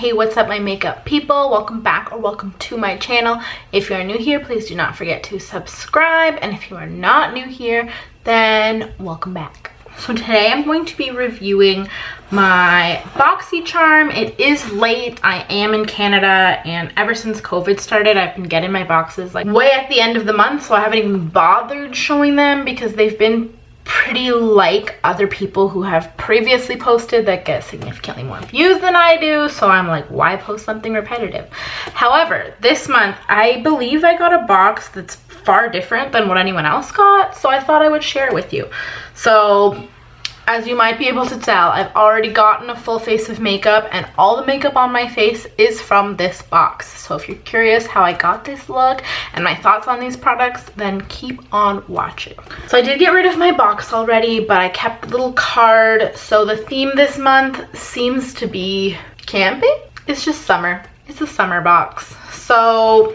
Hey, what's up my makeup people? Welcome back or welcome to my channel. If you are new here, please do not forget to subscribe, and if you are not new here, then welcome back. So today I'm going to be reviewing my BoxyCharm. It is late. I am in Canada, and ever since COVID started, I've been getting my boxes like way at the end of the month, so I haven't even bothered showing them because they've been pretty like other people who have previously posted that get significantly more views than I do, so I'm like, why post something repetitive? However, this month I believe I got a box that's far different than what anyone else got, so I thought I would share it with you. So as you might be able to tell, I've already gotten a full face of makeup, and all the makeup on my face is from this box. So if you're curious how I got this look and my thoughts on these products, then keep on watching. So I did get rid of my box already, but I kept the little card. So the theme this month seems to be camping. It's just summer. It's a summer box. So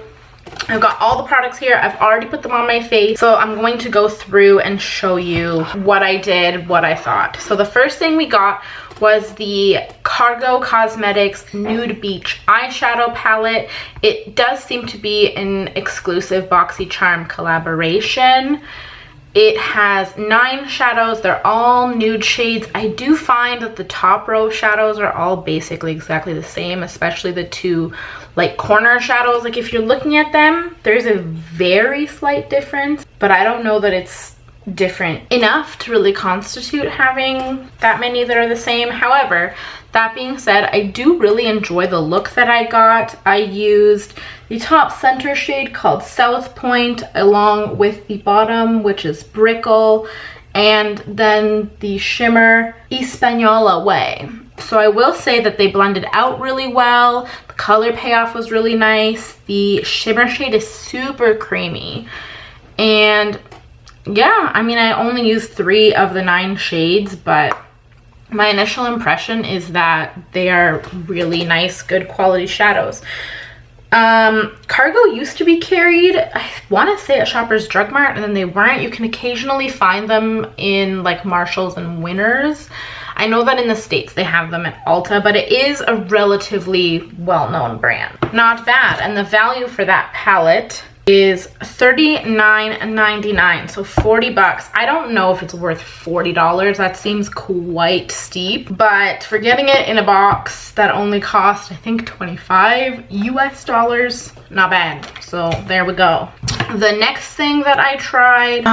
I've got all the products here. I've already put them on my face, so I'm going to go through and show you what I did, what I thought. So the first thing we got was the Cargo Cosmetics Nude Beach Eyeshadow Palette. It does seem to be an exclusive BoxyCharm collaboration. It has 9 shadows. They're all nude shades. I do find that the top row shadows are all basically exactly the same, especially the two like corner shadows. Like if you're looking at them, there's a very slight difference, but I don't know that it's different enough to really constitute having that many that are the same. However, that being said, I do really enjoy the look that I got. I used the top center shade called South Point along with the bottom, which is Brickle, and then the shimmer Espanola Way. So I will say that they blended out really well. The color payoff was really nice. The shimmer shade is super creamy. And yeah, I mean, I only used 3 of the 9 shades, but my initial impression is that they are really nice, good quality shadows. Cargo used to be carried, I want to say, at Shoppers Drug Mart, and then they weren't. You can occasionally find them in like Marshalls and Winners. I know that in the States they have them at Ulta, but it is a relatively well-known brand. Not bad. And the value for that palette is $39.99, so 40 bucks. I don't know if it's worth $40. That seems quite steep, but for getting it in a box that only cost, I think, $25 US, not bad. So there we go. The next thing that I tried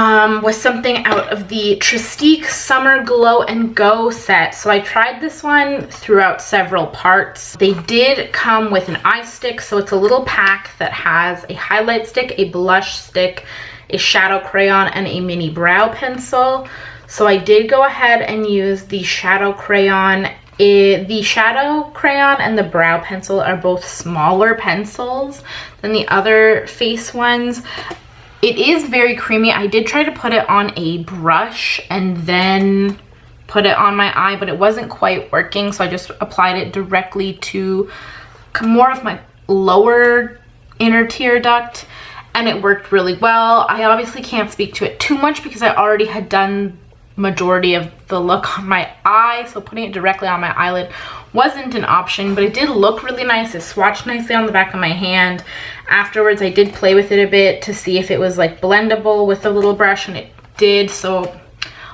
was something out of the Tristique Summer Glow and Go set. So I tried this one throughout several parts. They did come with an eye stick, so it's a little pack that has a highlight stick, a blush stick, a shadow crayon, and a mini brow pencil. So I did go ahead and use the shadow crayon. The shadow crayon and the brow pencil are both smaller pencils than the other face ones. It is very creamy. I did try to put it on a brush and then put it on my eye, but it wasn't quite working, so I just applied it directly to more of my lower inner tear duct, and it worked really well. I obviously can't speak to it too much because I already had done majority of the look on my eye, so putting it directly on my eyelid wasn't an option, but it did look really nice. It swatched nicely on the back of my hand. Afterwards, I did play with it a bit to see if it was like blendable with a little brush, and it did, so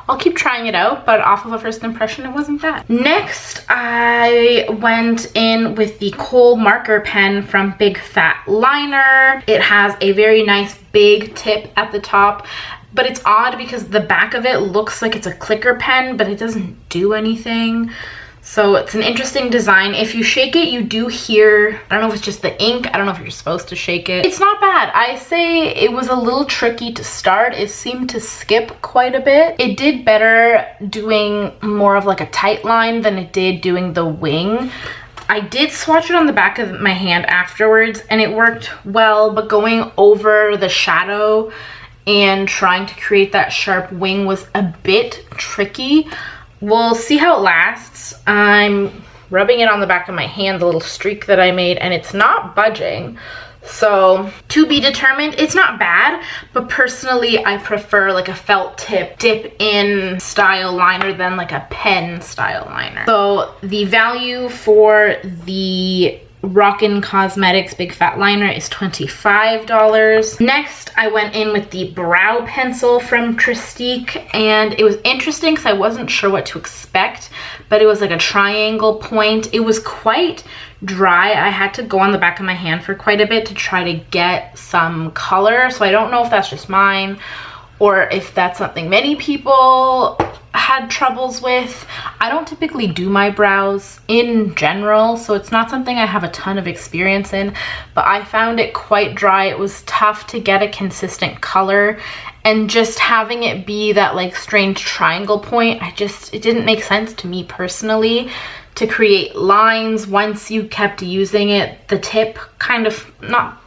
I'll keep trying it out, but off of a first impression, it wasn't bad. Next, I went in with the Kohl marker pen from Big Fat Liner. It has a very nice big tip at the top, but it's odd because the back of it looks like it's a clicker pen, but it doesn't do anything. So it's an interesting design. If you shake it, you do hear, I don't know if it's just the ink, I don't know if you're supposed to shake it. It's not bad. I say it was a little tricky to start. It seemed to skip quite a bit. It did better doing more of like a tight line than it did doing the wing. I did swatch it on the back of my hand afterwards, and it worked well, but going over the shadow and trying to create that sharp wing was a bit tricky. We'll see how it lasts. I'm rubbing it on the back of my hand, the little streak that I made, and it's not budging. So to be determined. It's not bad, but personally I prefer like a felt tip dip in style liner than like a pen style liner. So the value for the Rockin' Cosmetics Big Fat Liner is $25. Next, I went in with the brow pencil from Tristique, and it was interesting because I wasn't sure what to expect, but it was like a triangle point. It was quite dry. I had to go on the back of my hand for quite a bit to try to get some color, so I don't know if that's just mine or if that's something many people had troubles with. I don't typically do my brows in general, so it's not something I have a ton of experience in, but I found it quite dry. It was tough to get a consistent color, and just having it be that like strange triangle point, it didn't make sense to me personally to create lines. Once you kept using it, the tip kind of,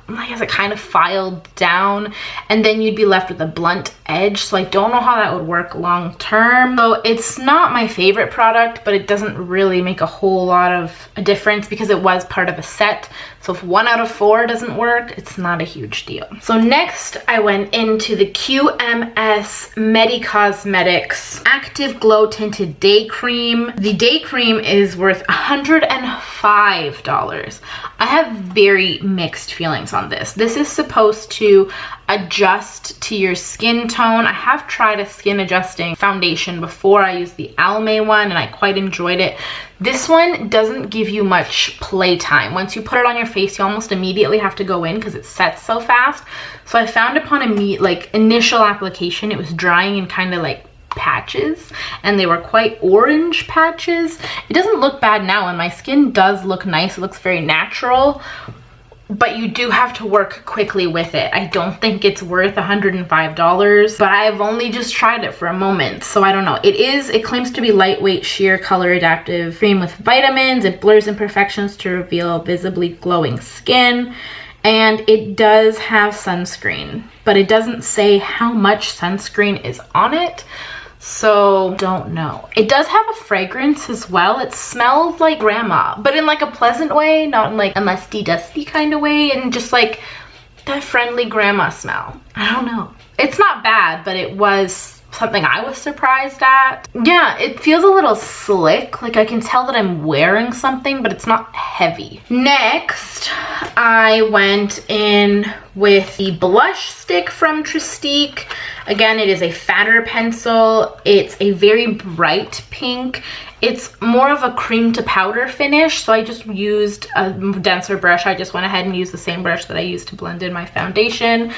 I guess it kind of filed down, and then you'd be left with a blunt edge. So I don't know how that would work long term. So it's not my favorite product, but it doesn't really make a whole lot of a difference because it was part of a set. So if 1 out of 4 doesn't work, it's not a huge deal. So next I went into the QMS Medi Cosmetics Active Glow Tinted Day Cream. The day cream is worth $105. I have very mixed feelings on this. This is supposed to adjust to your skin tone. I have tried a skin adjusting foundation before. I used the Almay one and I quite enjoyed it. This one doesn't give you much playtime. Once you put it on your face, you almost immediately have to go in because it sets so fast. So I found upon initial application, it was drying in kind of like patches, and they were quite orange patches. It doesn't look bad now, and my skin does look nice. It looks very natural, but you do have to work quickly with it. I don't think it's worth $105, but I've only just tried it for a moment, so I don't know. It claims to be lightweight, sheer, color adaptive cream with vitamins. It blurs imperfections to reveal visibly glowing skin, and it does have sunscreen, but it doesn't say how much sunscreen is on it. So don't know. It does have a fragrance as well. It smells like grandma, but in like a pleasant way, not in like a musty dusty kind of way, and just like that friendly grandma smell. I don't know. It's not bad, but it was something I was surprised at. Yeah, it feels a little slick. Like I can tell that I'm wearing something, but it's not heavy. Next, I went in with the blush stick from Tristique. Again, it is a fatter pencil. It's a very bright pink. It's more of a cream to powder finish, so I just used a denser brush. I just went ahead and used the same brush that I used to blend in my foundation,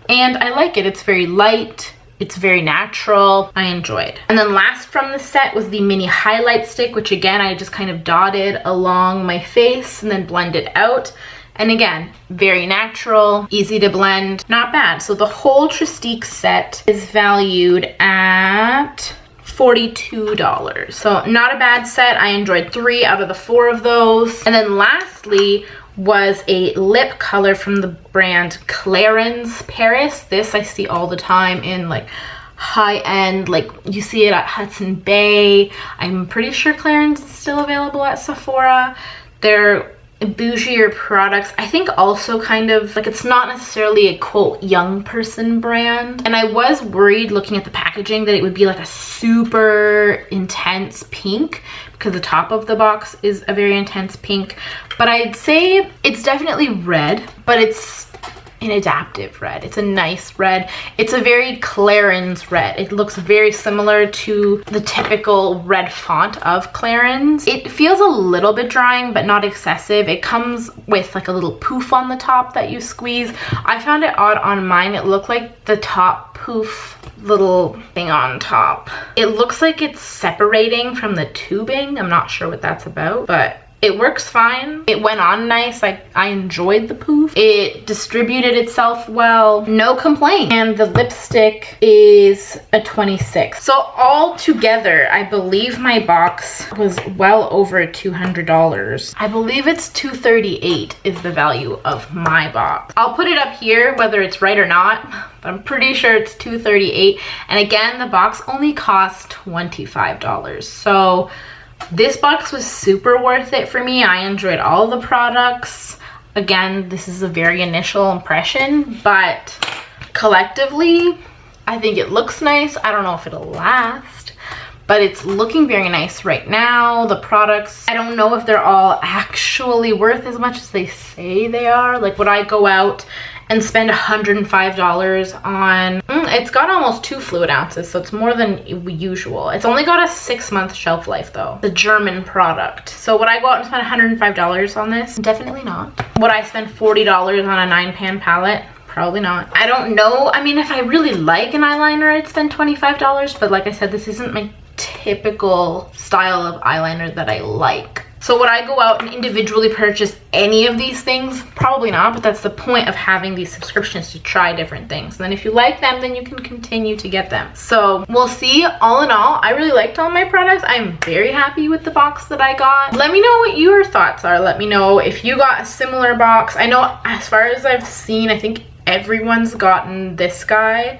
and I like it. It's very light. It's very natural. I enjoyed. And then last from the set was the mini highlight stick, which again, I just kind of dotted along my face and then blended out. And again, very natural, easy to blend, not bad. So the whole Tristique set is valued at $42. So not a bad set. I enjoyed 3 out of the 4 of those. And then lastly was a lip color from the brand Clarins Paris. This I see all the time in like high-end, like you see it at Hudson Bay. I'm pretty sure Clarins is still available at Sephora. They're bougier products. I think also kind of like, it's not necessarily a quote young person brand, and I was worried looking at the packaging that it would be like a super intense pink because the top of the box is a very intense pink, but I'd say it's definitely red, but it's an adaptive red. It's a nice red. It's a very Clarins red. It looks very similar to the typical red font of Clarins. It feels a little bit drying, but not excessive. It comes with like a little poof on the top that you squeeze. I found it odd on mine. It looked like the top poof little thing on top, it looks like it's separating from the tubing. I'm not sure what that's about, but it works fine. It went on nice. I enjoyed the poof. It distributed itself well. No complaint. And the lipstick is a 26. So all together, I believe my box was well over $200. I believe it's $238 is the value of my box. I'll put it up here whether it's right or not, but I'm pretty sure it's $238. And again, the box only cost $25. So this box was super worth it for me. I enjoyed all the products. Again, this is a very initial impression, but collectively, I think it looks nice. I don't know if it'll last, but it's looking very nice right now. The products, I don't know if they're all actually worth as much as they say they are. Like, would I go out and spend $105 on, it's got almost 2 fluid ounces, so it's more than usual. It's only got a 6-month shelf life though. The German product. So would I go out and spend $105 on this? Definitely not. Would I spend $40 on a 9-pan palette? Probably not. I don't know. I mean, if I really like an eyeliner, I'd spend $25, but like I said, this isn't my typical style of eyeliner that I like. So would I go out and individually purchase any of these things? Probably not, but that's the point of having these subscriptions, to try different things. And then if you like them, then you can continue to get them. So we'll see. All in all, I really liked all my products. I'm very happy with the box that I got. Let me know what your thoughts are. Let me know if you got a similar box. I know as far as I've seen, I think everyone's gotten this guy.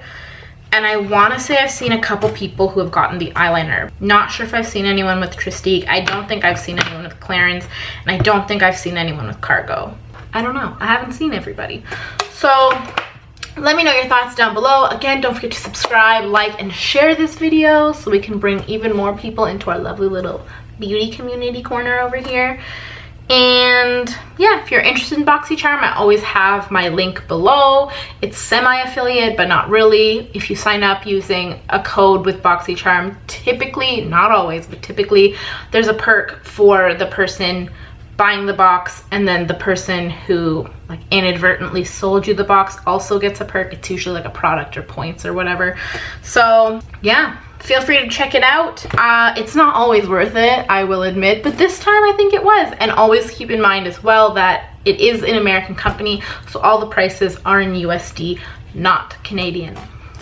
And I want to say I've seen a couple people who have gotten the eyeliner. Not sure if I've seen anyone with Tristique. I don't think I've seen anyone with Clarins. And I don't think I've seen anyone with Cargo. I don't know. I haven't seen everybody. So let me know your thoughts down below. Again, don't forget to subscribe, like, and share this video so we can bring even more people into our lovely little beauty community corner over here. And yeah, if you're interested in BoxyCharm, I always have my link below. It's semi-affiliate, but not really. If you sign up using a code with BoxyCharm, typically, not always, but typically, there's a perk for the person buying the box, and then the person who like inadvertently sold you the box also gets a perk. It's usually like a product or points or whatever. So yeah, feel free to check it out. It's not always worth it, I will admit, but this time I think it was. And always keep in mind as well that it is an American company, so all the prices are in USD, not Canadian.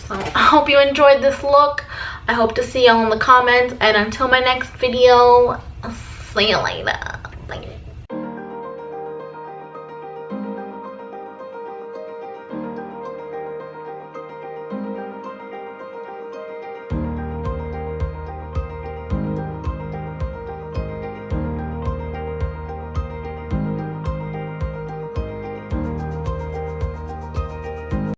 So I hope you enjoyed this look. I hope to see y'all in the comments, and until my next video, I'll see you later. Bye.